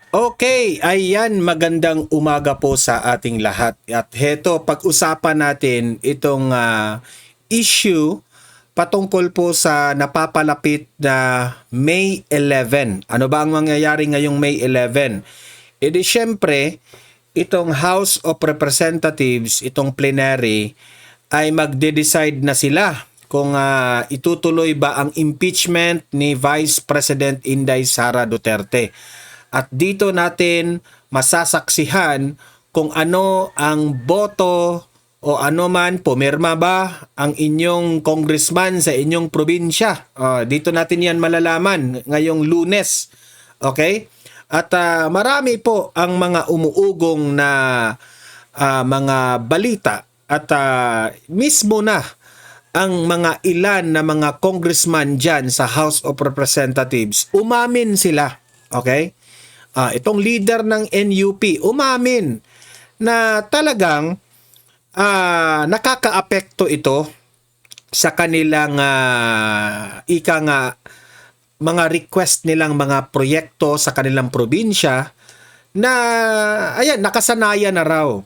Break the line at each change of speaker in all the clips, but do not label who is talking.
Okay, ayan, magandang umaga po sa ating lahat. At heto, pag-usapan natin itong issue patungkol po sa napapalapit na May 11. Ano ba ang mangyayari ngayong May 11? E di syempre, itong House of Representatives, itong plenary, ay magde-decide na sila kung itutuloy ba ang impeachment ni Vice President Inday Sara Duterte. At dito natin masasaksihan kung ano ang boto o ano man, pumirma ba ang inyong congressman sa inyong probinsya. Dito natin yan malalaman ngayong Lunes. Okay? At marami po ang mga umuugong na mga balita at mismo na ang mga ilan na mga congressman dyan sa House of Representatives, umamin sila. Okay? Itong leader ng NUP, umamin na talagang nakakaapekto ito sa kanilang mga request nilang mga proyekto sa kanilang probinsya na ayan, nakasanayan na raw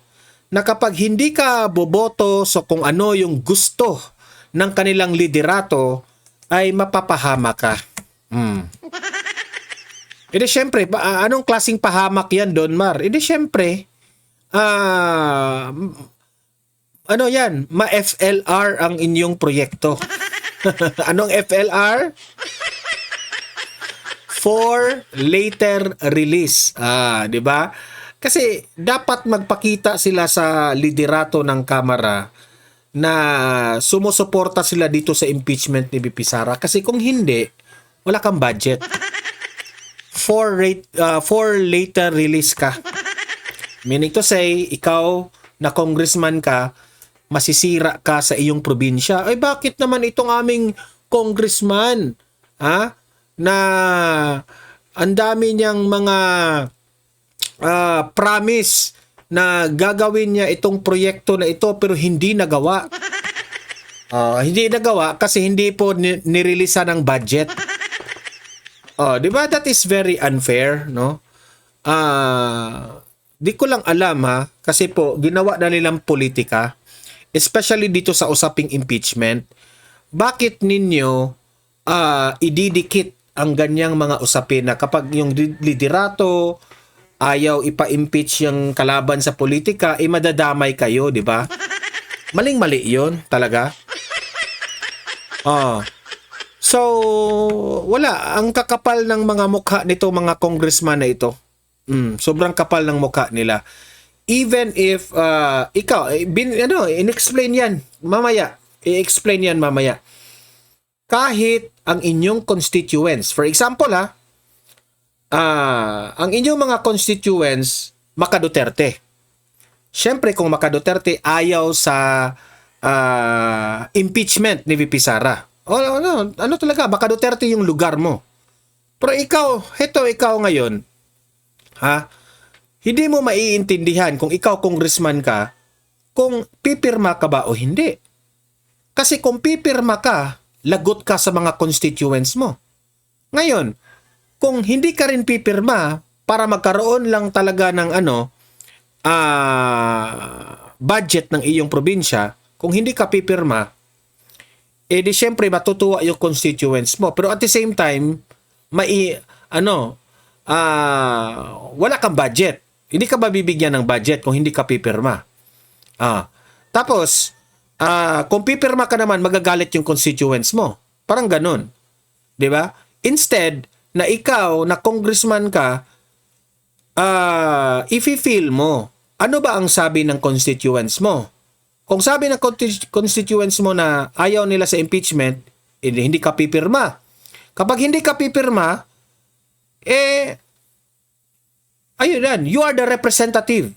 na kapag hindi ka boboto so kung ano yung gusto ng kanilang liderato ay mapapahama ka. E di syempre, anong klaseng pahamak yan, Don Mar? E di syempre, ano yan, ma-FLR ang inyong proyekto. Anong FLR? For later release. Di ba? Kasi dapat magpakita sila sa liderato ng Kamara na sumusuporta sila dito sa impeachment ni VP Sara. Kasi kung hindi, wala kang budget. For later release ka. Meaning to say, ikaw na congressman ka, masisira ka sa iyong probinsya. Ay bakit naman itong aming congressman, na ang dami niyang mga promise na gagawin niya itong proyekto na ito pero hindi nagawa. Hindi nagawa kasi hindi po nirelisa ng budget. Di ba that is very unfair, no? Di ko lang alam kasi po ginawa na nilang politika, especially dito sa usaping impeachment. Bakit ninyo ididikit ang ganyang mga usapin na kapag yung liderato ayaw ipa-impeach yung kalaban sa politika, madadamay kayo, di ba? Maling-mali 'yon talaga. So, wala. Ang kakapal ng mga mukha nito, mga congressman na ito. Sobrang kapal ng mukha nila. Even if, ikaw, in-explain yan mamaya. I-explain yan mamaya. Kahit ang inyong constituents, for example ang inyong mga constituents, Maka Duterte. Siyempre, kung Maka Duterte ayaw sa impeachment ni VP Sara. Ano talaga, Maka Duterte yung lugar mo. Pero ikaw ngayon, hindi mo maiintindihan kung ikaw congressman ka, kung pipirma ka ba o hindi. Kasi kung pipirma ka, lagot ka sa mga constituents mo. Ngayon, kung hindi ka rin pipirma, para magkaroon lang talaga ng budget ng iyong probinsya, kung hindi ka pipirma, di syempre matutuwa yung constituents mo. Pero at the same time, wala kang budget. Hindi ka mabibigyan ng budget kung hindi ka pipirma. Tapos, kung pipirma ka naman, magagalit yung constituents mo. Parang ganun. Di ba? Instead, na ikaw, na congressman ka, i-feel mo, ano ba ang sabi ng constituents mo? Kung sabi ng constituents mo na ayaw nila sa impeachment, hindi ka pipirma. Kapag hindi ka pipirma, ayun yan, you are the representative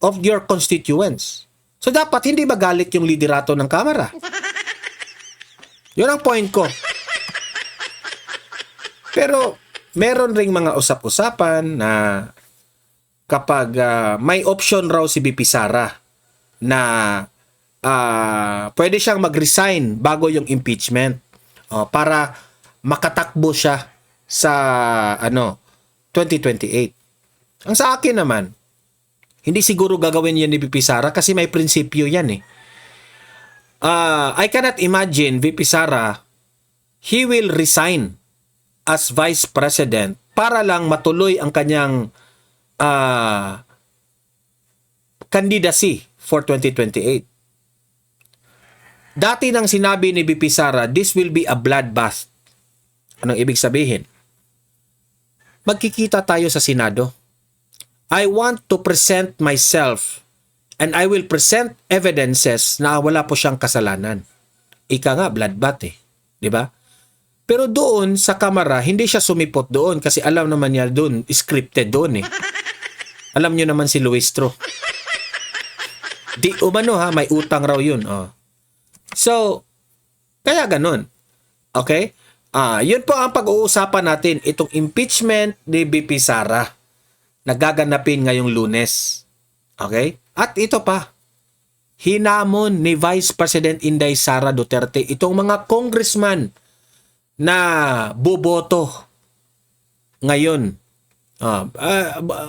of your constituents. So dapat hindi magalit yung liderato ng Kamara. Yun ang point ko. Pero meron ring mga usap-usapan na kapag may option raw si VP Sara na pwede siyang mag-resign bago yung impeachment para makatakbo siya sa 2028. Ang sa akin naman, hindi siguro gagawin yan ni VP Sara kasi may prinsipyo yan eh. I cannot imagine VP Sara, he will resign as Vice President para lang matuloy ang kanyang candidacy for 2028. Dati nang sinabi ni VP Sara, this will be a bloodbath. Anong ibig sabihin? Magkikita tayo sa Senado. I want to present myself and I will present evidences na wala po siyang kasalanan. Ika nga, bloodbath eh. Di ba? Pero doon sa kamara, hindi siya sumipot doon kasi alam naman niya doon, scripted doon eh. Alam niyo naman si Luistro. Di umano ha, may utang raw yun. Oh. So, kaya ganun. Okay? Yun po ang pag-uusapan natin, itong impeachment ni VP Sara na gaganapin ngayong Lunes. Okay? At ito pa, hinamon ni Vice President Inday Sara Duterte itong mga congressman na boboto ngayon.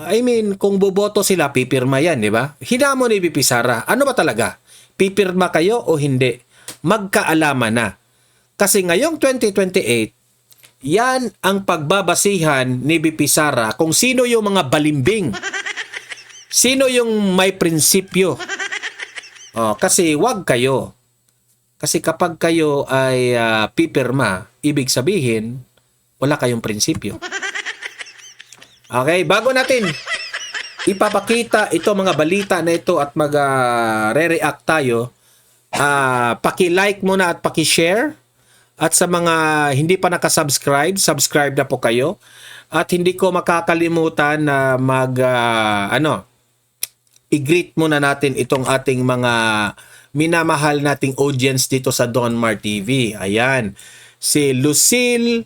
I mean, kung boboto sila, pipirma yan, di ba? Hinamon ni VP Sara. Ano ba talaga? Pipirma kayo o hindi? Magkaalaman na. Kasi ngayong 2028, yan ang pagbabasihan ni VP Sara kung sino yung mga balimbing. Sino yung may prinsipyo. Kasi wag kayo. Kasi kapag kayo ay pipirma, ibig sabihin, wala kayong prinsipyo. Okay, bago natin ipapakita ito mga balita na ito at mag-re-react tayo, paki-like muna at paki-share. At sa mga hindi pa nakasubscribe, subscribe na po kayo. At hindi ko makakalimutan na i-greet muna natin itong ating mga minamahal nating audience dito sa Donmar TV. Ayan, si Lucille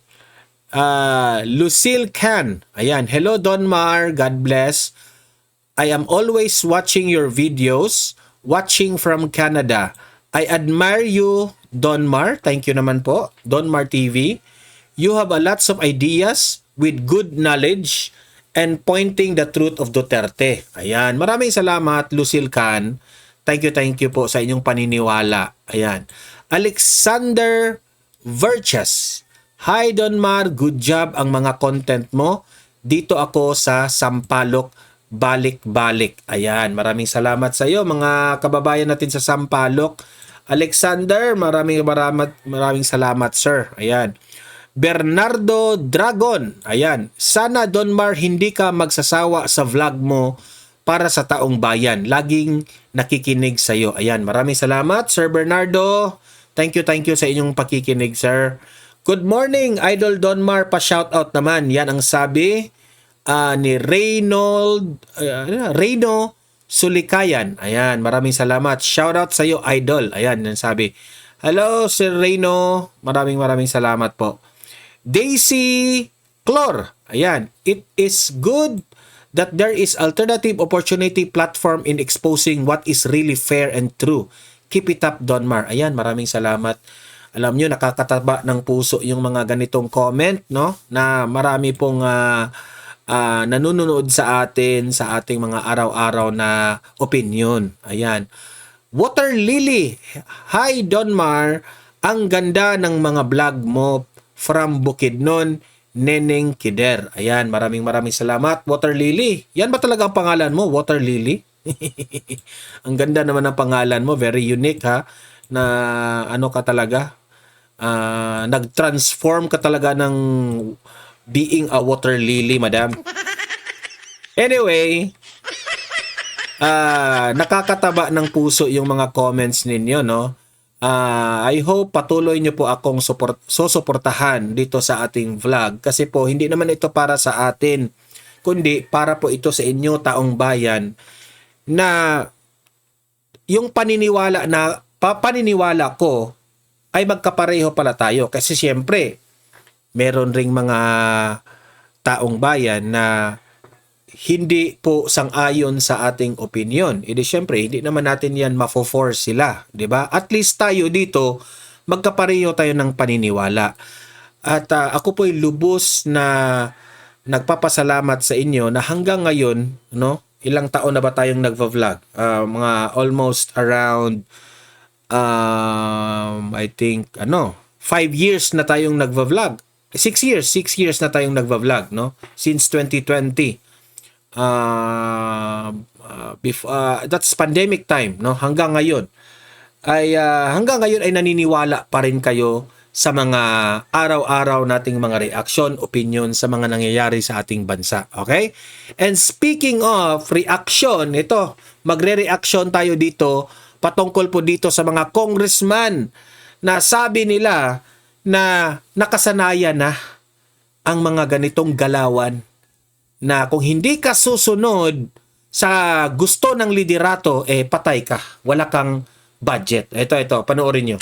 Can. Ayan, hello Donmar, God bless. I am always watching your videos, watching from Canada. I admire you, Donmar. Thank you naman po, Donmar TV. You have a lots of ideas with good knowledge and pointing the truth of Duterte. Ayan, maraming salamat, Lucille Can. Thank you po sa inyong paniniwala. Ayan. Alexander Virches. Hi Donmar, good job ang mga content mo. Dito ako sa Sampaloc, balik-balik. Ayan, maraming salamat sa iyo mga kababayan natin sa Sampaloc. Alexander, maraming salamat sir. Ayan. Bernardo Dragon. Ayan. Sana Donmar hindi ka magsasawa sa vlog mo para sa taong bayan. Laging nakikinig sa iyo. Ayan, maraming salamat Sir Bernardo. Thank you sa inyong pakikinig sir. Good morning Idol Donmar, pa-shoutout naman. Yan ang sabi ni Reyno Sulikayan. Ayan, maraming salamat. Shoutout sa iyo, Idol. Ayan, yan sabi. Hello, Sir Reyno. Maraming salamat po. Daisy Clor. Ayan, it is good that there is alternative opportunity platform in exposing what is really fair and true. Keep it up, Donmar. Ayan, maraming salamat. Alam nyo, nakakataba ng puso yung mga ganitong comment, no? Na marami pong nanonood sa atin sa ating mga araw-araw na opinion. Ayan. Water Lily. Hi Donmar. Ang ganda ng mga vlog mo from Bukidnon, Neneng Kider. Ayan, maraming salamat Water Lily. Yan ba talaga ang pangalan mo, Water Lily? Ang ganda naman ng pangalan mo, very unique ha. Na ano ka talaga? Nag-transform ka talaga ng being a water lily, madam. Anyway, nakakataba ng puso yung mga comments ninyo, no? I hope patuloy nyo po akong susuportahan dito sa ating vlog kasi po hindi naman ito para sa atin kundi para po ito sa inyo taong bayan na yung paniniwala ko ay magkapareho pala tayo kasi siyempre meron ring mga taong bayan na hindi po sang-ayon sa ating opinion. Edi syempre, hindi naman natin yan mafo-force sila, 'di ba? At least tayo dito magkapareho tayo ng paniniwala. At ako po'y lubos na nagpapasalamat sa inyo na hanggang ngayon, no? Ilang taon na ba tayong nagva-vlog? Mga almost around I think 5 years na tayong nagva-vlog. 6 years na tayong nagva-vlog, no? Since 2020. That's pandemic time, no? Hanggang ngayon ay naniniwala pa rin kayo sa mga araw-araw nating mga reaksyon, opinion sa mga nangyayari sa ating bansa. Okay? And speaking of reaction, ito, magre-reaction tayo dito patungkol po dito sa mga congressman na sabi nila na nakasanayan na ang mga ganitong galawan na kung hindi ka susunod sa gusto ng liderato, patay ka. Wala kang budget. Ito, panoorin nyo.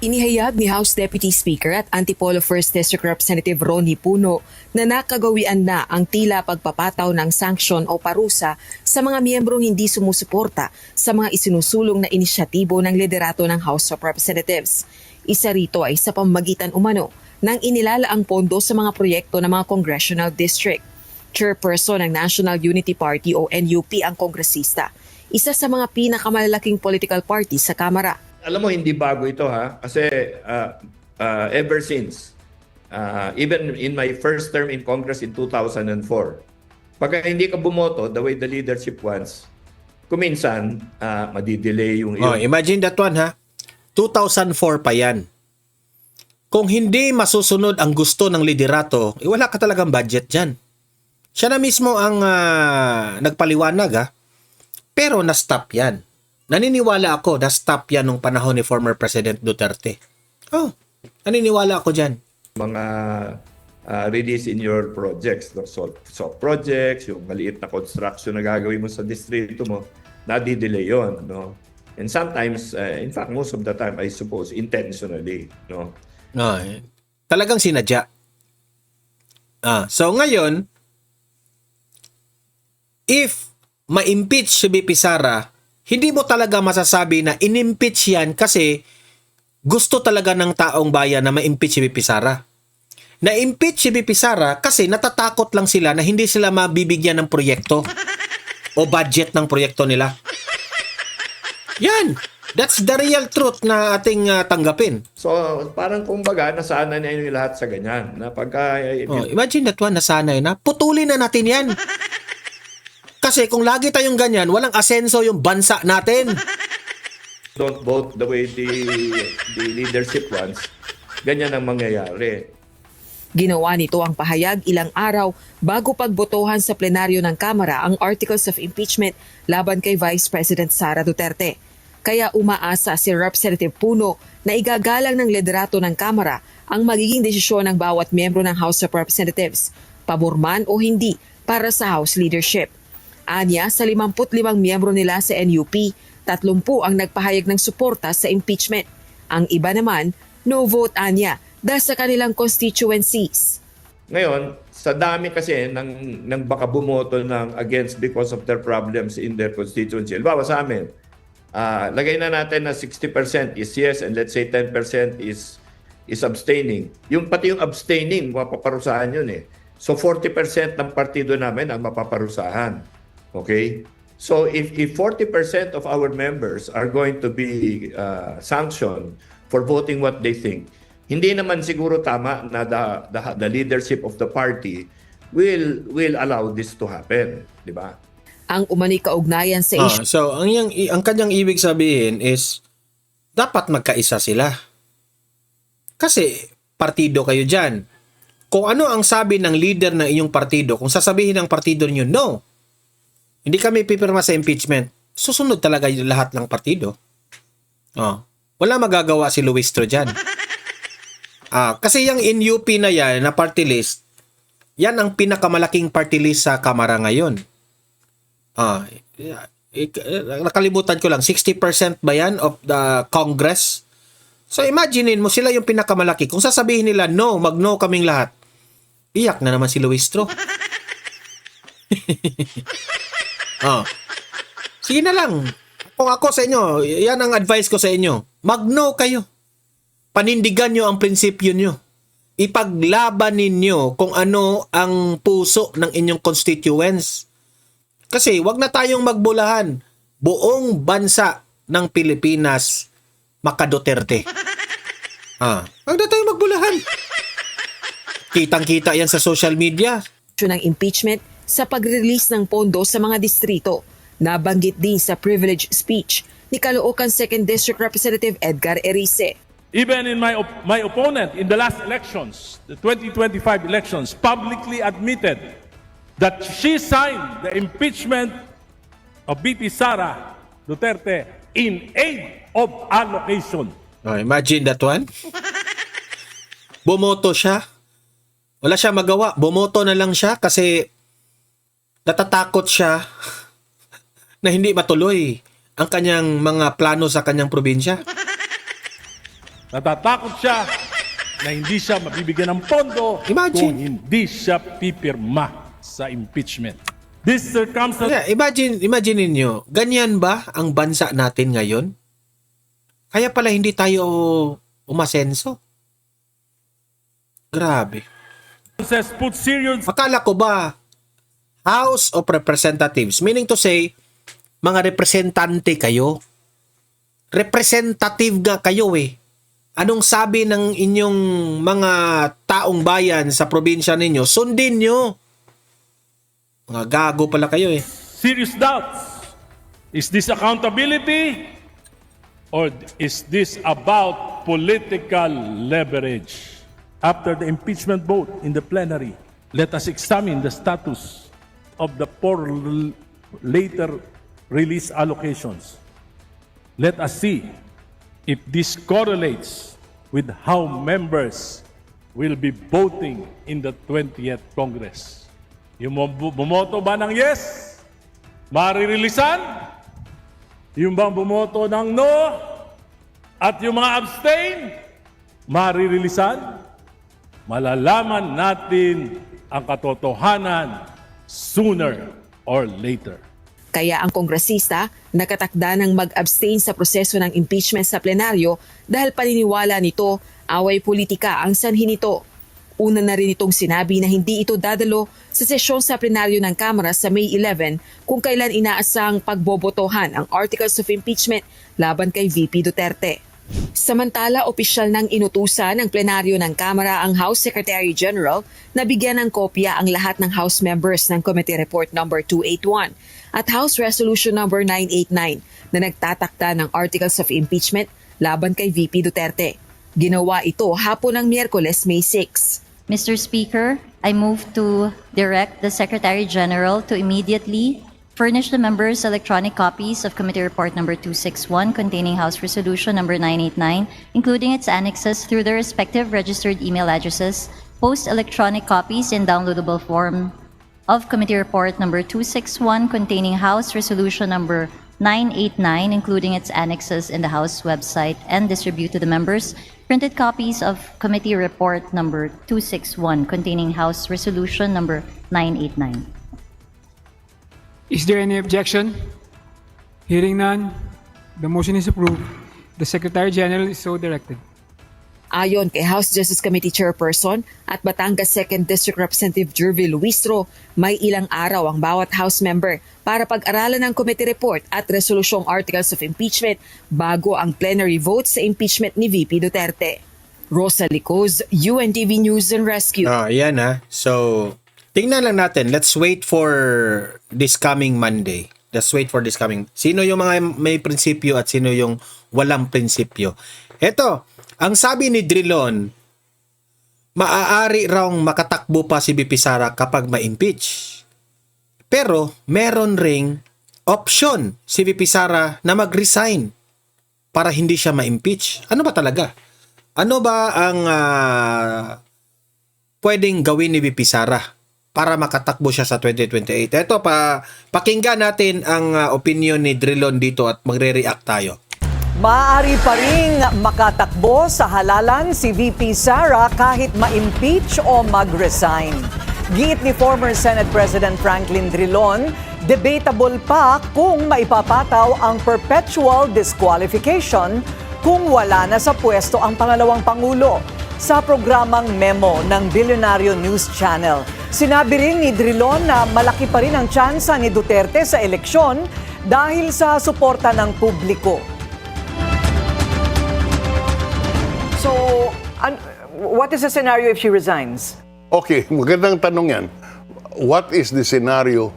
Inihayag ni House Deputy Speaker at Antipolo 1st District Representative Ronnie Puno na nakagawian na ang tila pagpapataw ng sanksyon o parusa sa mga miyembrong hindi sumusuporta sa mga isinusulong na inisyatibo ng liderato ng House of Representatives. Isa rito ay sa pamamagitan umano ng inilalaang pondo sa mga proyekto ng mga congressional district. Chairperson ng National Unity Party o NUP ang kongresista, isa sa mga pinakamalalaking political party sa Kamara.
Alam mo, hindi bago ito ha. Kasi ever since, even in my first term in Congress in 2004, pagka hindi ka bumoto the way the leadership wants, kuminsan, madidelay yung...
Imagine that one ha. 2004 pa yan. Kung hindi masusunod ang gusto ng liderato, wala ka talagang budget dyan. Siya na mismo ang nagpaliwanag ha. Pero na-stop yan. Naniniwala ako na-stop yan nung panahon ni former President Duterte. Naniniwala ako dyan.
Mga release in your projects, no? So projects, yung maliit na construction na gagawin mo sa distrito mo, nadidelay yun. No? And sometimes, in fact, most of the time, I suppose, intentionally. No?
Talagang sinadya. So ngayon, if ma-impeach si BP Sara, hindi mo talaga masasabi na in-impeach yan kasi gusto talaga ng taong bayan na ma-impeach si BP Sara. Na-impeach si BP Sara kasi natatakot lang sila na hindi sila mabibigyan ng proyekto o budget ng proyekto nila. Yan. That's the real truth na ating tanggapin.
So, parang kumbaga, nasanay na yung lahat sa ganyan. Na pagka,
imagine that one, nasanay na. Putulin na natin yan. Kasi kung lagi tayong ganyan, walang asenso yung bansa natin.
Don't vote the way the leadership wants. Ganyan ang mangyayari.
Ginawa nito ang pahayag ilang araw bago pagbotohan sa plenaryo ng Kamara ang Articles of Impeachment laban kay Vice President Sara Duterte. Kaya umaasa si Representative Puno na igagalang ng liderato ng Kamara ang magiging desisyon ng bawat miyembro ng House of Representatives, pabor man o hindi, para sa House leadership. Anya, sa 55 miyembro nila sa NUP, 30 ang nagpahayag ng suporta sa impeachment. Ang iba naman, no vote anya dahil sa kanilang constituencies.
Ngayon, sa dami kasi ng baka bumoto ng against because of their problems in their constituency. Halimbawa sa amin, lagay na natin na 60% is yes and let's say 10% is abstaining. Pati yung abstaining, mapaparusahan yun eh. So 40% ng partido namin ang mapaparusahan. Okay? So if 40% of our members are going to be sanctioned for voting what they think, hindi naman siguro tama na the leadership of the party will allow this to happen, di ba?
Ang umano'y kaugnayan sa issue.
So ang kanyang ibig sabihin is dapat magkaisa sila. Kasi partido kayo diyan. Kung ano ang sabi ng leader ng inyong partido, kung sasabihin ng partido niyo no, hindi kami pipirma sa impeachment, susunod talaga yung lahat ng partido. Wala magagawa si Luistro dyan. Kasi yung NUP na yan, na party list, yan ang pinakamalaking party list sa Kamara ngayon. Nakalimutan ko lang, 60% ba yan of the Congress? So imaginein mo, sila yung pinakamalaki. Kung sasabihin nila, no, mag-no kaming lahat, iyak na naman si Luistro. Sige na lang. Kung ako sa inyo, yan ang advice ko sa inyo. Mag-no kayo. Panindigan nyo ang prinsipyo nyo. ipaglaban ninyo kung ano ang puso ng inyong constituents. Kasi wag na tayong magbulahan. Buong bansa ng Pilipinas maka-Duterte. Wag na tayong magbulahan. Kitang-kita yan sa social media.
ng impeachment sa pag-release ng pondo sa mga distrito. Nabanggit din sa privilege speech ni Caloocan 2nd District Representative Edgar Erice.
Even in my opponent in the last elections, the 2025 elections, publicly admitted that she signed the impeachment of VP Sara Duterte in aid of allocation.
Imagine that one. Bumoto siya. Wala siya magawa. Bumoto na lang siya kasi natatakot siya na hindi matuloy ang kanyang mga plano sa kanyang probinsya.
Natatakot siya na hindi siya mabibigyan ng pondo
Imagine.
kung hindi siya pipirma sa impeachment. This circumstance
Yeah, imagine ninyo, ganyan ba ang bansa natin ngayon? Kaya pala hindi tayo umasenso. Grabe.
put serious
Akala ko ba House of Representatives, meaning to say, mga representante kayo. Representative nga kayo eh. Anong sabi ng inyong mga taong bayan sa probinsya ninyo? Sundin nyo. Mga gago pala kayo eh.
serious doubts. Is this accountability or is this about political leverage? After the impeachment vote in the plenary, let us examine the status of the four later release allocations. Let us see if this correlates with how members will be voting in the 20th Congress. Yung bumoto ba ng yes, maririlisan? Yung bang bumoto ng no, at yung mga abstain, maririlisan? Malalaman natin ang katotohanan sooner or later.
Kaya ang kongresista nakatakda ng mag-abstain sa proseso ng impeachment sa plenaryo dahil paniniwala nito away politika ang sanhi nito. Una na rin itong sinabi na hindi ito dadalo sa sesyon sa plenaryo ng Kamara sa May 11 kung kailan inaasang pagbobotohan ang articles of impeachment laban kay VP Duterte. Samantala, opisyal ng inutusan ng plenaryo ng Kamara ang House Secretary General na bigyan ng kopya ang lahat ng House members ng Committee Report No. 281 at House Resolution No. 989 na nagtatakda ng Articles of Impeachment laban kay VP Duterte. Ginawa ito hapon ng Miyerkules, May 6.
Mr. Speaker, I move to direct the Secretary General to immediately furnish the members electronic copies of Committee Report Number 261 containing House Resolution Number 989, including its annexes through their respective registered email addresses, post electronic copies in downloadable form of Committee Report Number 261 containing House Resolution Number 989, including its annexes in the House website, and distribute to the members printed copies of Committee Report Number 261 containing House Resolution Number 989.
Is there any objection? Hearing none, the motion is approved. The Secretary General is so directed.
Ayon kay House Justice Committee Chairperson at Batangas 2nd District Representative Jervy Luistro, may ilang araw ang bawat House member para pag-aralan ng committee report at resolusyong articles of impeachment bago ang plenary vote sa impeachment ni VP Duterte. Rosa Licoz, UNTV News and Rescue.
Yan So, tingnan lang natin. Let's wait for this coming Monday. Let's wait for this coming. Sino yung mga may prinsipyo at sino yung walang prinsipyo. Eto, ang sabi ni Drilon, maaari raw makatakbo pa si VP Sara kapag ma-impeach. Pero meron ring option si VP Sara na mag-resign para hindi siya ma-impeach. Ano ba talaga? Ano ba ang pwedeng gawin ni VP Sara para makatakbo siya sa 2028? Ito, pakinggan natin ang opinion ni Drilon dito at magre-react tayo.
Maaari pa ring makatakbo sa halalan si VP Sara kahit ma-impeach o mag-resign. Giit ni former Senate President Franklin Drilon, debatable pa kung maipapataw ang perpetual disqualification kung wala na sa pwesto ang pangalawang Pangulo. sa programang Memo ng Bilyonaryo News Channel. Sinabi rin ni Drilon na malaki pa rin ang tsansa ni Duterte sa eleksyon dahil sa suporta ng publiko. So, what is the scenario if she resigns?
Okay, magandang tanong yan. What is the scenario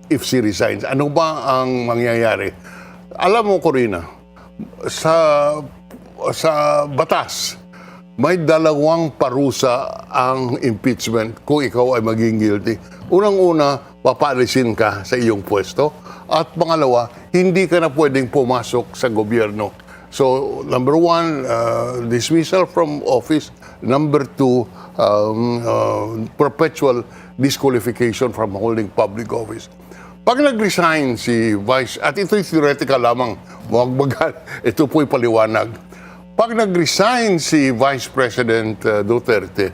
if she resigns? Ano ba ang mangyayari? Alam mo, Corina, sa batas, may dalawang parusa ang impeachment kung ikaw ay maging guilty. Unang-una, papaalisin ka sa iyong pwesto. At pangalawa, hindi ka na pwedeng pumasok sa gobyerno. So, number one, dismissal from office. Number two, perpetual disqualification from holding public office. Pag nag-resign si Vice, at ito'y theoretical lamang, ito po'y paliwanag. Pag nag-resign si Vice President Duterte,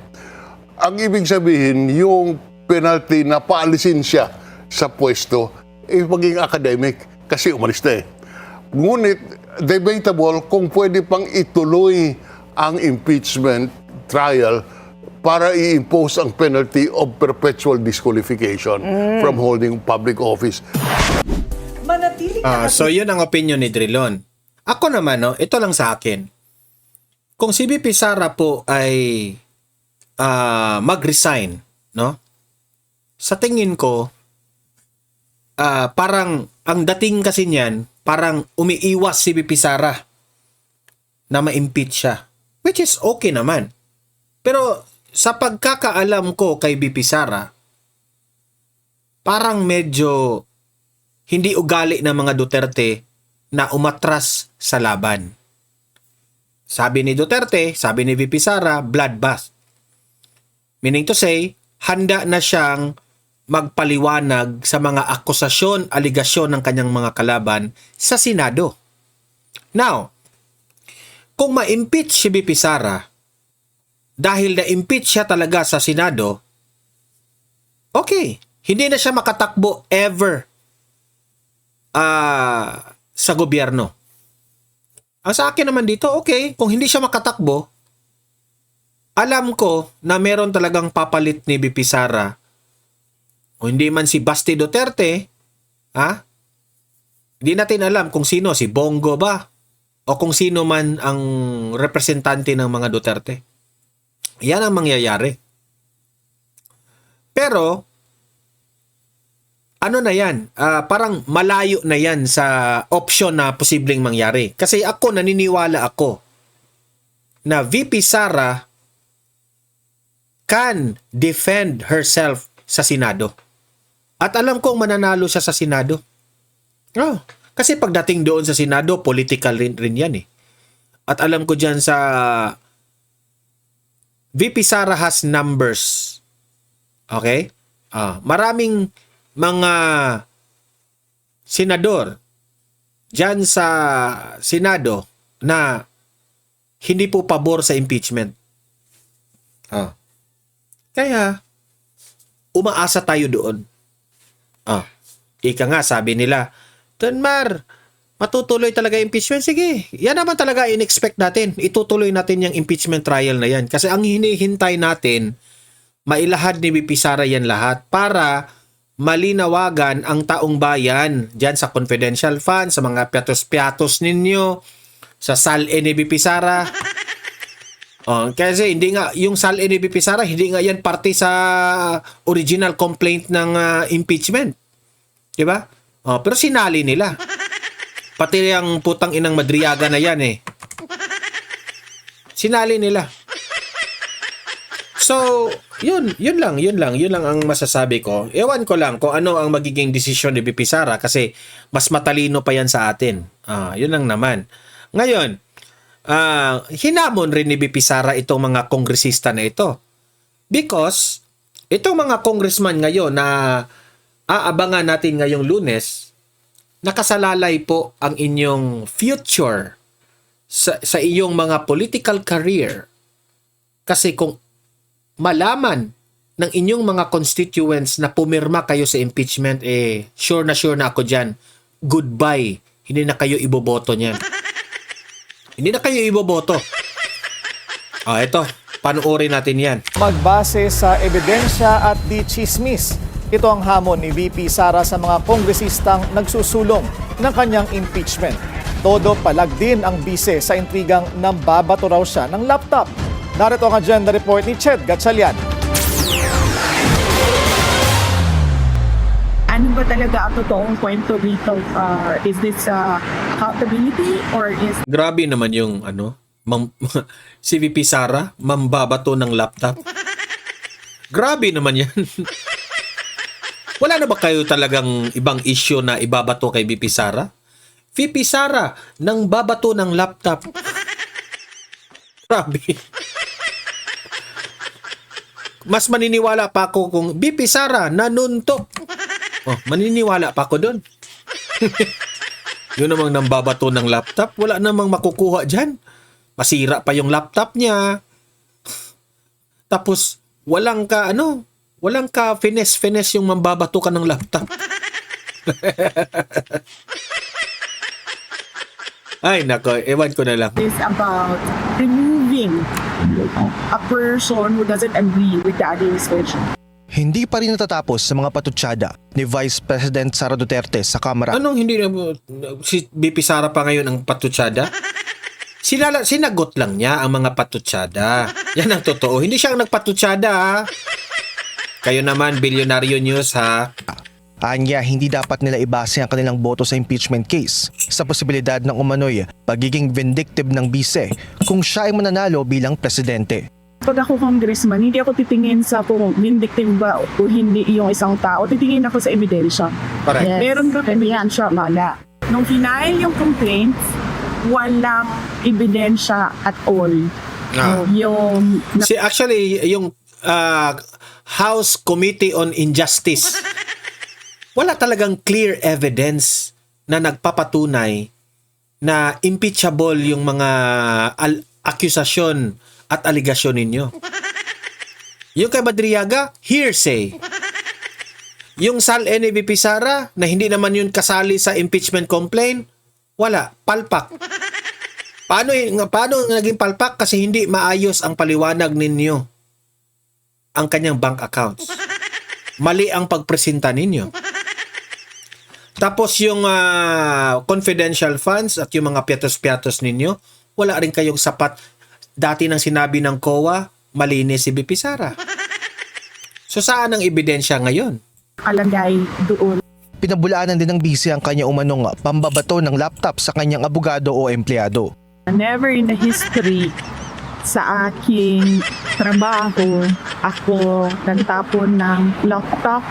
ang ibig sabihin, yung penalty na paalisin siya sa pwesto, maging academic kasi umalis na eh. Ngunit, debatable kung pwede pang ituloy ang impeachment trial para i-impose ang penalty of perpetual disqualification from holding public office.
Manatili ka
So yun ang opinion ni Drilon. Ako naman, no, ito lang sa akin. Kung si VP Sara po ay mag-resign, no? Sa tingin ko, parang ang dating kasi niyan, parang umiiwas si VP Sara na ma-impeach siya. Which is okay naman. Pero sa pagkakaalam ko kay VP Sara, parang medyo hindi ugali ng mga Duterte na umatras sa laban. Sabi ni Duterte, sabi ni VP Sara, bloodbath. Meaning to say, handa na siyang magpaliwanag sa mga akusasyon, aligasyon ng kanyang mga kalaban sa Senado. Now, kung ma-impeach si VP Sara, dahil na-impeach siya talaga sa Senado, okay, hindi na siya makatakbo ever sa gobyerno. Ang sa akin naman dito, okay, kung hindi siya makatakbo, alam ko na meron talagang papalit ni VP Sara o hindi man si Basti Duterte, hindi natin alam kung sino, si Bongo ba? O kung sino man ang representante ng mga Duterte. Yan ang mangyayari. Pero, ano na yan? Parang malayo na yan sa option na posibleng mangyari. Kasi ako, naniniwala ako na VP Sara can defend herself sa Senado. At alam kong mananalo siya sa Senado. Oh, kasi pagdating doon sa Senado, political rin yan eh. At alam ko dyan sa VP Sara has numbers. Okay? Maraming mga senador dyan sa Senado na hindi po pabor sa impeachment. Kaya, umaasa tayo doon. Ika nga, sabi nila, Tanmar, matutuloy talaga impeachment? Sige, yan naman talaga in-expect natin. Itutuloy natin yung impeachment trial na yan. Kasi ang hinihintay natin, mailahad ni VP Sara yan lahat para malinawagan ang taong bayan dyan sa confidential fund, sa mga piatos-piatos ninyo, sa SALE ni VP Sara. Kasi hindi nga, yung SALE ni VP Sara, hindi nga yan parte sa original complaint ng impeachment. Diba? Pero sinali nila. Pati ang putang inang Madriaga na yan eh. Sinali nila. So, yun lang ang masasabi ko. Ewan ko lang kung ano ang magiging desisyon ni VP Sara kasi mas matalino pa yan sa atin. Yun lang naman. Ngayon, hinamon rin ni VP Sara itong mga kongresista na ito. Because, itong mga congressman ngayon na aabangan natin ngayong Lunes, nakasalalay po ang inyong future sa iyong mga political career. Kasi kung malaman ng inyong mga constituents na pumirma kayo sa impeachment, sure na ako dyan, goodbye. Hindi na kayo iboboto niyan. Hindi na kayo iboboto. Ito, Panoorin natin yan.
Magbase sa ebidensya at di chismis. Ito ang hamon ni VP Sara sa mga kongresistang nagsusulong ng kanyang impeachment. Todo palag din ang bise sa intrigang nambabato raw siya ng laptop. Narito ang agenda report ni Ched Gatchalian.
Ano ba talaga ang totoong kwento dito? Is this accountability or is
Grabe naman yung si VP Sara, mambabato ng laptop. Grabe naman yan. Wala na ba kayo talagang ibang issue na ibabato kay VP Sara? VP Sara, nang babato ng laptop. Grabe. Mas maniniwala pa ako kung VP Sara, nanuntok. Oh, maniniwala pa ako doon. Yun namang nambabato ng laptop, wala namang makukuha dyan. Masira pa yung laptop niya. Tapos, walang ka finesse yung mambabato ka ng laptop. Ay, nako, ewan ko na lang.
this about removing a person who doesn't agree with the administration?
Hindi pa rin natatapos sa mga patutsada ni Vice President Sara Duterte sa Kamara.
Anong hindi na si VP Sara pa ngayon ang patutsada? Sinagot lang niya ang mga patutsada. Yan ang totoo. Hindi siya ang nagpatutsada, ha? Kayo naman, Bilyonaryo News, ha?
Anya, hindi dapat nila ibase ang kanilang boto sa impeachment case sa posibilidad ng umano'y pagiging vindictive ng bise kung siya ay mananalo bilang presidente.
Pag ako congressman, hindi ako titingin sa kung vindictive ba o hindi yung isang tao. Titingin ako sa ebidensya.
Correct.
Meron ba ebidensya? Wala. Nung final yung complaints, walang ebidensya at all. Yung
Actually, yung House Committee on Injustice, wala talagang clear evidence na nagpapatunay na impeachable yung mga akusasyon at aligasyon ninyo. Yung kay Madriaga, hearsay. Yung Sal NVP Sara, na hindi naman yun kasali sa impeachment complaint, wala, palpak. Paano naging palpak? Kasi hindi maayos ang paliwanag ninyo ang kanyang bank accounts. Mali ang pagpresenta ninyo. Tapos yung confidential funds at yung mga piatos-piatos ninyo, wala rin kayong sapat. Dati nang sinabi ng COA, malinis si VP Sara. So saan ang ebidensya ngayon?
alagay doon.
Pinabulaanan din ng bise ang kanya umanong pambabato ng laptop sa kanyang abogado o empleyado.
Never in the history sa aking trabaho ako nagtapon ng laptop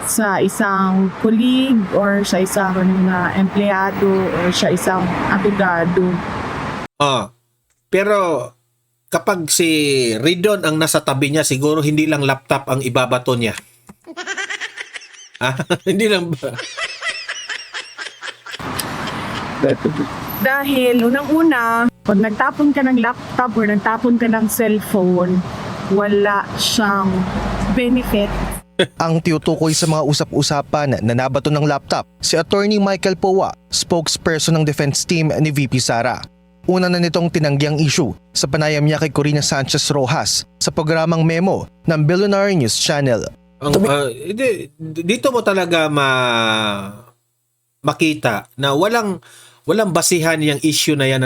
sa isang colleague or sa isang empleyado or sa isang abogado.
Pero kapag si Ridon ang nasa tabi niya, siguro hindi lang laptop ang ibabato niya. Hindi lang ba?
Dahil unang-una, pag nagtapon ka ng laptop or nagtapon ka ng cellphone, wala siyang benefit.
Ang tinutukoy sa mga usap-usapan na nabato ng laptop si Attorney Michael Powa, spokesperson ng defense team ni VP Sara. Una na nitong tinanggiang issue sa panayam niya kay Corina Sanchez Rojas sa programang Memo ng Billionaire News Channel.
Dito mo talaga makita na walang basihan yung issue na yan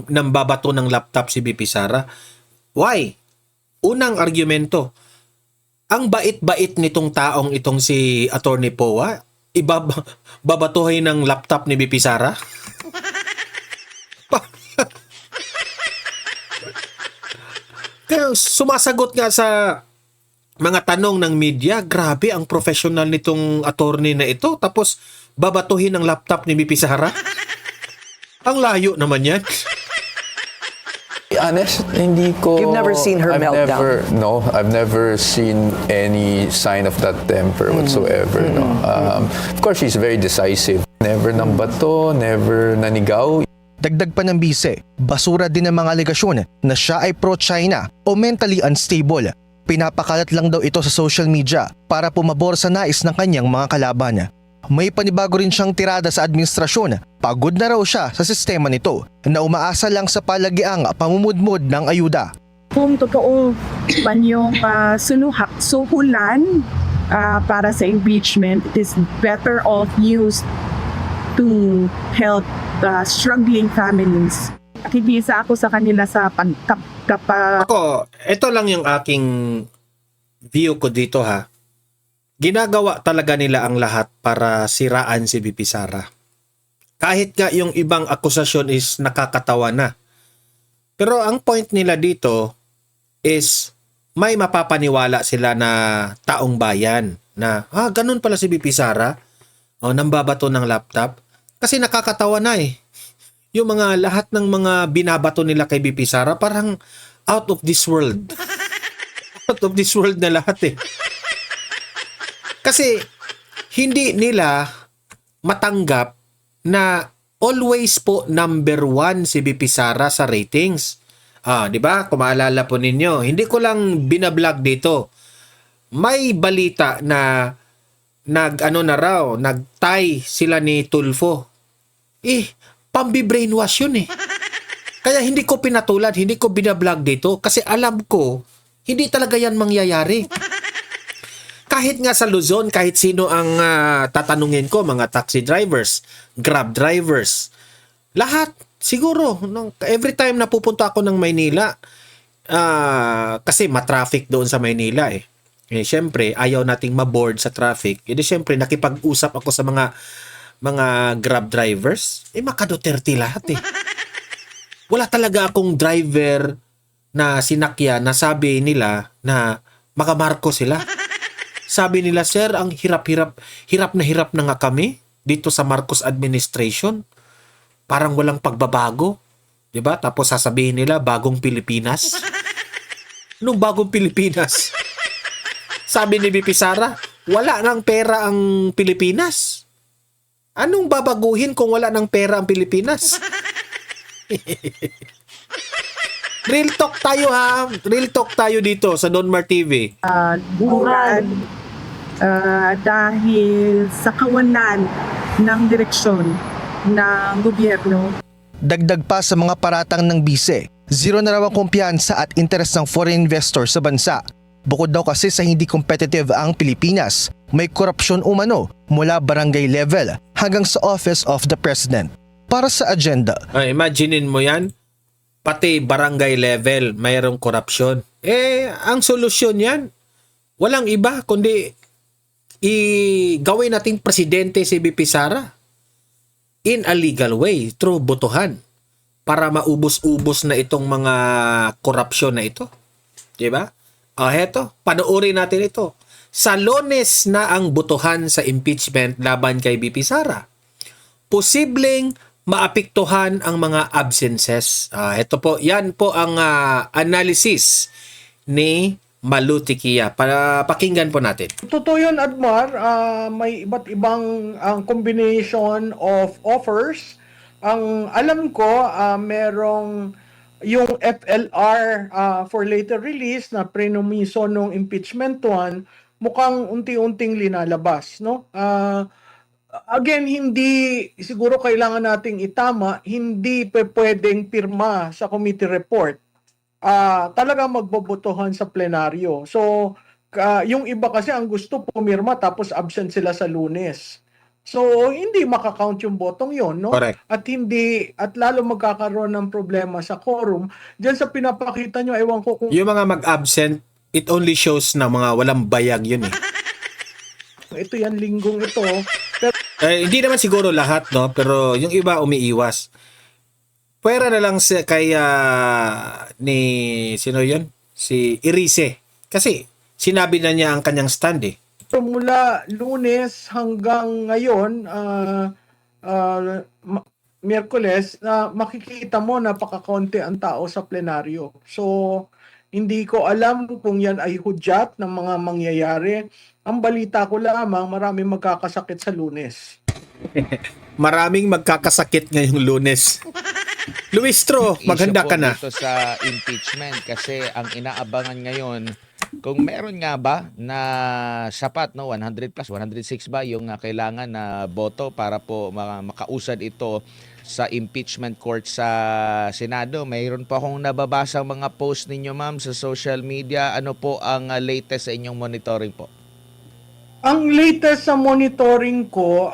ng babato ng laptop si VP Sara. Why? Unang argumento, ang bait-bait nitong taong itong si Attorney Powa, babatuhin ng laptop ni VP Sara? Kaya sumasagot nga sa mga tanong ng media, grabe ang professional nitong attorney na ito, tapos babatuhin ng laptop ni VP Sara? Ang layo naman yan.
Honest, hindi ko...
You've never seen her meltdown?
I've never seen any sign of that temper whatsoever. No. Of course, she's very decisive. Never nang bato, never nanigaw.
Dagdag pa ng bise, basura din ang mga alegasyon na siya ay pro-China o mentally unstable. Pinapakalat lang daw ito sa social media para pumabor sa nais ng kanyang mga kalaban. May panibago rin siyang tirada sa administrasyon. Pagod na raw siya sa sistema nito na umaasa lang sa palagiang pamumudmod ng ayuda.
kung totoo man yung suhulan para sa impeachment, it is better off used to help struggling families. Nakikisa ako sa kanila sa
Ako, ito lang yung aking view ko dito ha. Ginagawa talaga nila ang lahat para siraan si VP Sara. Kahit nga yung ibang akusasyon is nakakatawa na. Pero ang point nila dito is may mapapaniwala sila na taong bayan na, ganun pala si VP Sara. Nambabato ng laptop. Kasi nakakatawa na eh. Yung mga lahat ng mga binabato nila kay VP Sara parang out of this world. Out of this world na lahat eh. Kasi hindi nila matanggap na always po number 1 si VP Sara sa ratings. 'Di ba? Kung maalala po ninyo, hindi ko lang binablog dito. May balita na nag-tie sila ni Tulfo. Pambi-brainwash yun eh. Kaya hindi ko pinatulad, hindi ko binablog dito kasi alam ko hindi talaga yan mangyayari. Kahit nga sa Luzon, kahit sino ang tatanungin ko, mga taxi drivers, grab drivers, lahat, siguro, every time na pupunta ako ng Maynila, kasi matraffic doon sa Maynila eh. Siyempre, ayaw nating maboard sa traffic. Siyempre, nakipag-usap ako sa mga grab drivers. Maka Duterte lahat eh. Wala talaga akong driver na sinakyan na sabi nila na maka Marcos sila. Sabi nila, sir, ang hirap na nga kami dito sa Marcos administration. Parang walang pagbabago. 'Di ba? Tapos sasabihin nila, bagong Pilipinas. Anong bagong Pilipinas? Sabi ni VP Sara, wala nang pera ang Pilipinas. Anong babaguhin kung wala nang pera ang Pilipinas? Real talk tayo ha. Real talk tayo dito sa Donmar TV.
Buran dahil sa kawalan ng direksyon ng gobyerno.
Dagdag pa sa mga paratang ng bise, zero na raw ang kumpiyansa at interes ng foreign investor sa bansa. Bukod daw kasi sa hindi competitive ang Pilipinas, may korupsyon umano mula barangay level hanggang sa Office of the President. Para sa agenda.
Imaginein mo yan, pati barangay level mayroong korupsyon. Ang solusyon yan, walang iba kundi gawin nating presidente si VP Sara in a legal way, through botohan, para maubos-ubos na itong mga korupsyon na ito. Diba? Heto, panoorin natin ito. Sa Lunes na ang botohan sa impeachment laban kay VP Sara. Posibleng maapektuhan ang mga absences. Ito po, yan po ang analysis ni Malutikia. Pakinggan po natin.
Totoo yun, Admar. May iba't ibang combination of offers. Ang alam ko, merong yung FLR for later release na prenomiso ng impeachment 1, mukhang unti-unting linalabas. No? Again, hindi siguro kailangan nating itama, hindi pwedeng pirma sa committee report. Talaga magbobotohan sa plenaryo. So, yung iba kasi ang gusto pumirma tapos absent sila sa Lunes. So, hindi makakount yung botong yon, no?
Correct.
At lalo magkakaroon ng problema sa quorum. Diyan sa pinapakita nyo, ewan ko kung...
Yung mga mag-absent, it only shows na mga walang bayag yun eh.
Ito yan, linggong ito. Pero,
hindi naman siguro lahat, no? Pero yung iba umiiwas. Pwera na lang kay ni sino yun? Si Irice. Kasi sinabi na niya ang kanyang stand eh.
mula Lunes hanggang ngayon, Miyerkules, makikita mo napakakonti ang tao sa plenaryo. So, hindi ko alam kung yan ay hudyat ng mga mangyayari. Ang balita ko lamang, maraming magkakasakit sa Lunes.
Maraming magkakasakit ngayong Lunes. Luistro, maghanda ka na.
Ito sa impeachment kasi ang inaabangan ngayon kung meron nga ba na sapat, no, 100 plus, 106 ba yung kailangan na boto para po makausad ito sa impeachment court sa Senado. Mayroon po akong nababasang mga post ninyo, ma'am, sa social media. Ano po ang latest sa inyong monitoring po?
Ang latest sa monitoring ko,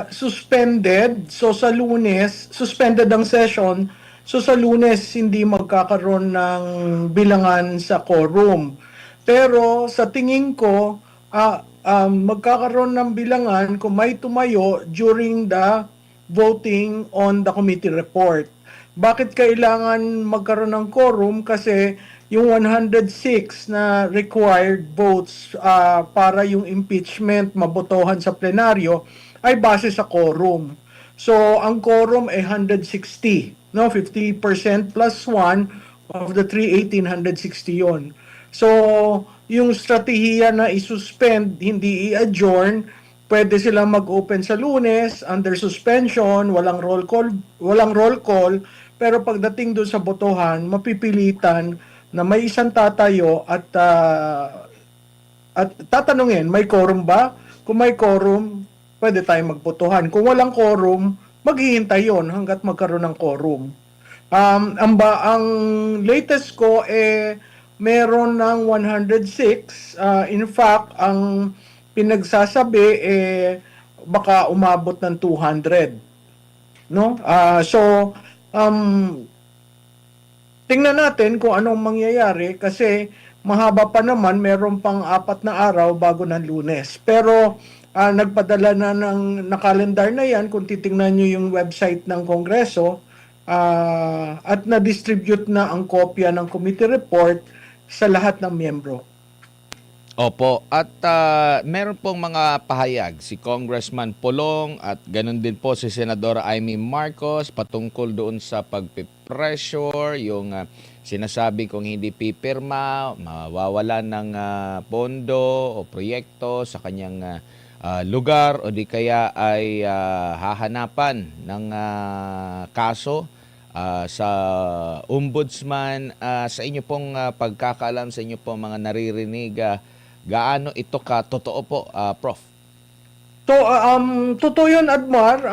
suspended. So sa Lunes, suspended ang session. So sa Lunes, hindi magkakaroon ng bilangan sa quorum. Pero sa tingin ko, magkakaroon ng bilangan kung may tumayo during the voting on the committee report. Bakit kailangan magkaroon ng quorum? Kasi yung 106 na required votes para yung impeachment mabotohan sa plenaryo ay base sa quorum. So, ang quorum ay 160. No, 50% plus 1 of the 318, 160 yun. So, yung strategiya na isuspend, hindi i-adjourn, pwede silang mag-open sa Lunes, under suspension, walang roll call, pero pagdating doon sa botohan, mapipilitan na may isang tatayo at tatanungin, may quorum ba? Kung may quorum, pwede tayong magbotohan. Kung walang quorum, maghihintay yon hanggat magkaroon ng quorum. Ang latest ko meron ng 106. In fact, ang pinagsasabi baka umabot ng 200. No? Tingnan natin kung anong mangyayari kasi mahaba pa naman, meron pang 4 na araw bago ng Lunes. Pero nagpadala na ng nakalendar na yan kung titingnan nyo yung website ng Kongreso at na-distribute na ang kopya ng committee report sa lahat ng miyembro.
Opo, at meron pong mga pahayag si Congressman Pulong at ganun din po si Senadora Amy Marcos patungkol doon sa pagpipressure, yung sinasabi kung hindi pipirma, mawawalan ng pondo o proyekto sa kanyang lugar o di kaya ay hahanapan ng kaso sa ombudsman. Sa inyo pong pagkakaalam, sa inyo pong mga naririnig, gaano ito totoo po, Prof?
So, totoo yun, Admar.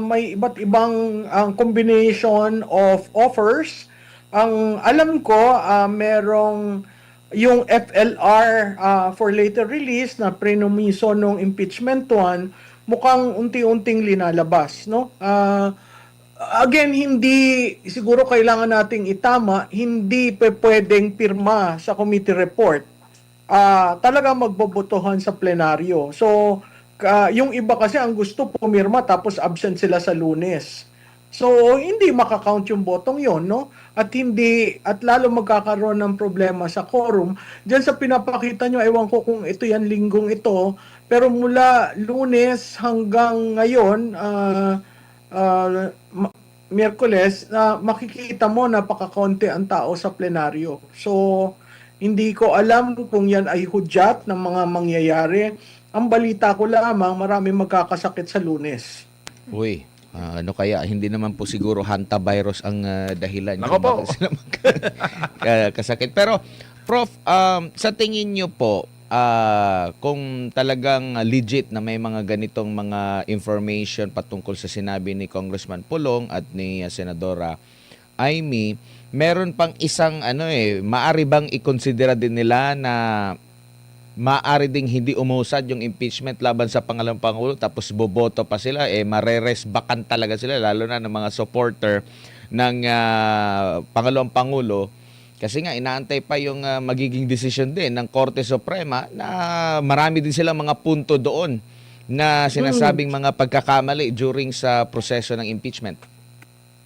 May iba't ibang combination of offers. Ang alam ko, merong yung FLR for later release na prenumiso ng impeachment 1, mukhang unti-unting linalabas, no? Again, hindi siguro kailangan nating itama, hindi pwedeng pirma sa committee report. Talagang magbobotohan sa plenaryo. So, yung iba kasi ang gusto pumirma tapos absent sila sa Lunes. So, hindi makakount yung botong yon, no? At lalo magkakaroon ng problema sa quorum. Diyan sa pinapakita nyo, ewan ko kung ito yan linggong ito, pero mula Lunes hanggang ngayon, Miyerkules, makikita mo napakakonti ang tao sa plenaryo. So, hindi ko alam kung yan ay hudyat ng mga mangyayari. Ang balita ko lamang, marami magkakasakit sa Lunes.
Uy, ano kaya? Hindi naman po siguro hantavirus ang dahilan.
Nako po.
Sila kasakit. Pero, Prof, sa tingin nyo po, kung talagang legit na may mga ganitong mga information patungkol sa sinabi ni Congressman Pulong at ni Senadora Amy, meron pang isang maari bang ikonsidera din nila na maari ding hindi umusad yung impeachment laban sa pangalawang pangulo tapos boboto pa sila, mareresbakan talaga sila, lalo na ng mga supporter ng pangalawang pangulo. Kasi nga, inaantay pa yung magiging desisyon din ng Korte Suprema na marami din silang mga punto doon na sinasabing mga pagkakamali during sa proseso ng impeachment.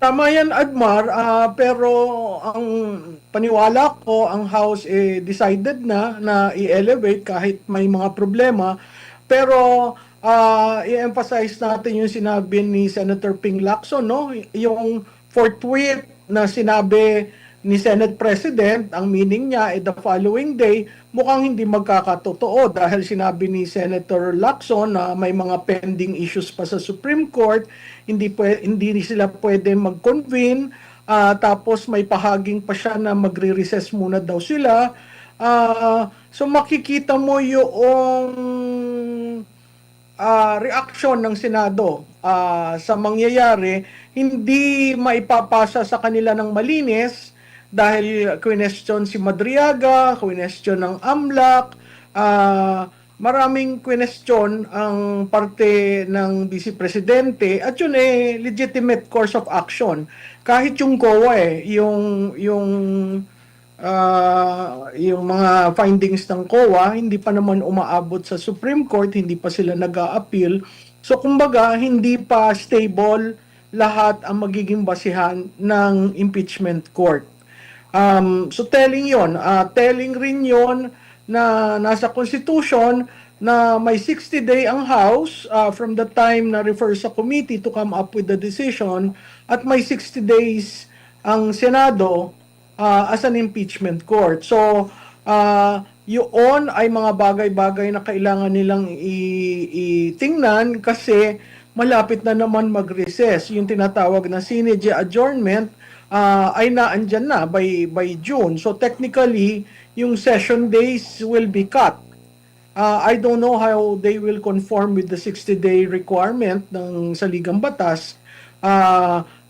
Tama yan, Admar, pero ang paniwala ko, ang House decided na i-elevate kahit may mga problema. Pero i-emphasize natin yung sinabi ni Senator Ping Lacson, no? Yung forthwith na sinabi ni Senate President, ang meaning niya the following day, mukhang hindi magkakatotoo dahil sinabi ni Senator Lacson na may mga pending issues pa sa Supreme Court, hindi sila pwede mag-convene tapos may pahaging pa siya na magre-recess muna daw sila. So makikita mo yung reaksyon ng Senado sa mangyayari, hindi maipapasa sa kanila ng malinis dahil question si Madriaga, question ng AMLAC, maraming question ang parte ng Vice Presidente at yun legitimate course of action. Kahit yung COA yung mga findings ng COA, hindi pa naman umaabot sa Supreme Court, hindi pa sila nag-a-appeal. So kumbaga, hindi pa stable lahat ang magiging basihan ng impeachment court. So telling rin yon na nasa Constitution na may 60-day ang House from the time na refer sa committee to come up with the decision at may 60 days ang Senado as an impeachment court. So, yun ay mga bagay-bagay na kailangan nilang itingnan kasi malapit na naman mag-recess. Yung tinatawag na Sine Die adjournment ay naandyan na by June. So, technically, yung session days will be cut. I don't know how they will conform with the 60-day requirement ng saligang batas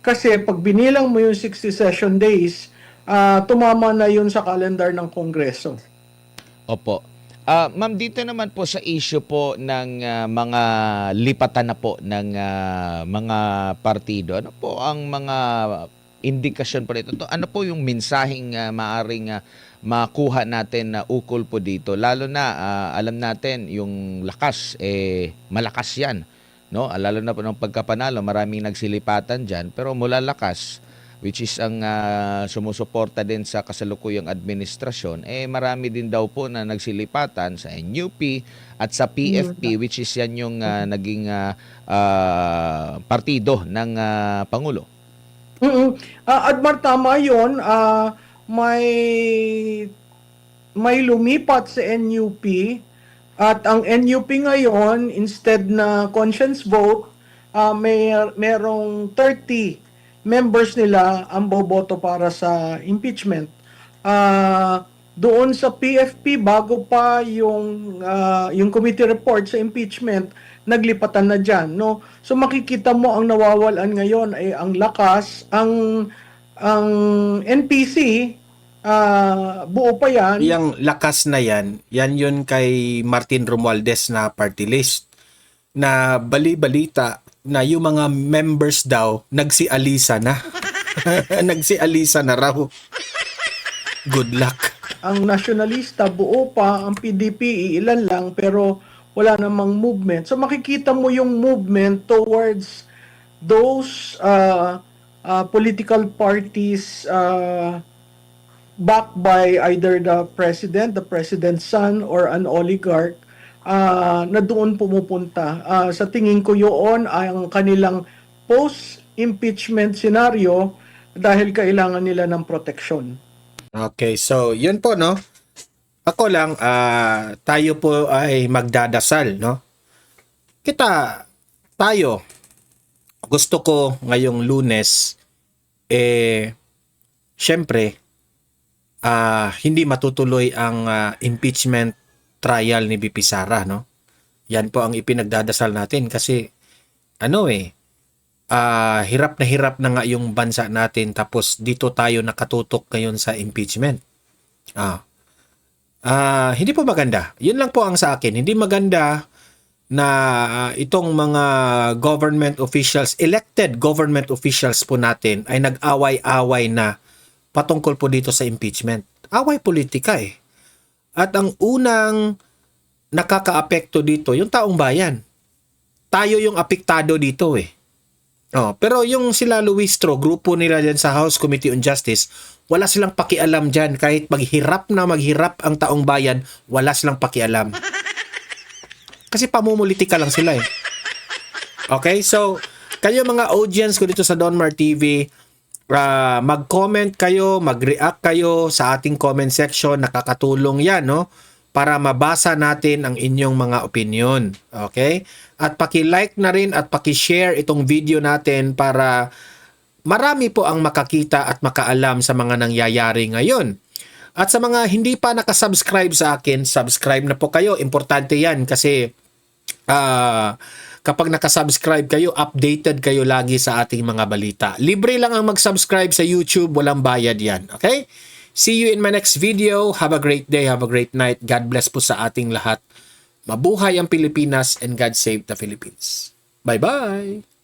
kasi pag binilang mo yung 60 session days, tumama na yun sa calendar ng Kongreso.
Opo. Ma'am, dito naman po sa issue po ng mga lipatan na po ng mga partido, ano po ang mga indikasyon po nito? Ano po yung mensaheng maaring makuha natin na ukol po dito? Lalo na alam natin yung lakas, malakas yan. No? Lalo na po ng pagkapanalo, maraming nagsilipatan dyan. Pero mula lakas, which is ang sumusuporta din sa kasalukuyang administrasyon, marami din daw po na nagsilipatan sa NUP at sa PFP, which is yan yung naging partido ng Pangulo.
Admar, tama yun. May lumipat sa NUP at ang NUP ngayon, instead na conscience vote, merong 30 members nila ang boboto para sa impeachment. Doon sa PFP, bago pa yung committee report sa impeachment, naglipatan na dyan. No? So makikita mo ang nawawalan ngayon ay ang lakas, ang NPC, buo pa yan.
Yang lakas na yan yun kay Martin Romualdez na party list na bali-balita na yung mga members daw nagsialisa na. Nagsialisa na raw. Good luck.
Ang nasyonalista buo pa, ang PDP ilan lang pero wala namang movement. So makikita mo yung movement towards those political parties backed by either the president's son, or an oligarch na doon pumupunta. Sa tingin ko yun ay ang kanilang post-impeachment scenario dahil kailangan nila ng proteksyon.
Okay, so yun po, no? Ako lang, tayo po ay magdadasal, no? Tayo, gusto ko ngayong Lunes, syempre, hindi matutuloy ang impeachment trial ni VP Sara, no? Yan po ang ipinagdadasal natin kasi, hirap na nga yung bansa natin tapos dito tayo nakatutok ngayon sa impeachment. Hindi po maganda. Yun lang po ang sa akin. Hindi maganda na itong mga government officials, elected government officials po natin ay nag-away-away na patungkol po dito sa impeachment. Away politika eh. At ang unang nakakaapekto dito, yung taong bayan. Tayo yung apektado dito eh. Pero yung sila Luis Tro, grupo nila dyan sa House Committee on Justice, wala silang pakialam dyan. Kahit maghirap ang taong bayan, wala silang pakialam. Kasi pamumulitika lang sila eh. Okay? So, kayo mga audience ko dito sa Donmar TV, mag-comment kayo, mag-react kayo sa ating comment section. Nakakatulong yan, no? Para mabasa natin ang inyong mga opinion. Okay? At paki-like na rin at paki-share itong video natin para marami po ang makakita at makaalam sa mga nangyayari ngayon. At sa mga hindi pa nakasubscribe sa akin, subscribe na po kayo. Importante yan kasi kapag nakasubscribe kayo, updated kayo lagi sa ating mga balita. Libre lang ang mag-subscribe sa YouTube, walang bayad yan. Okay? See you in my next video. Have a great day, have a great night. God bless po sa ating lahat. Mabuhay ang Pilipinas and God save the Philippines. Bye-bye!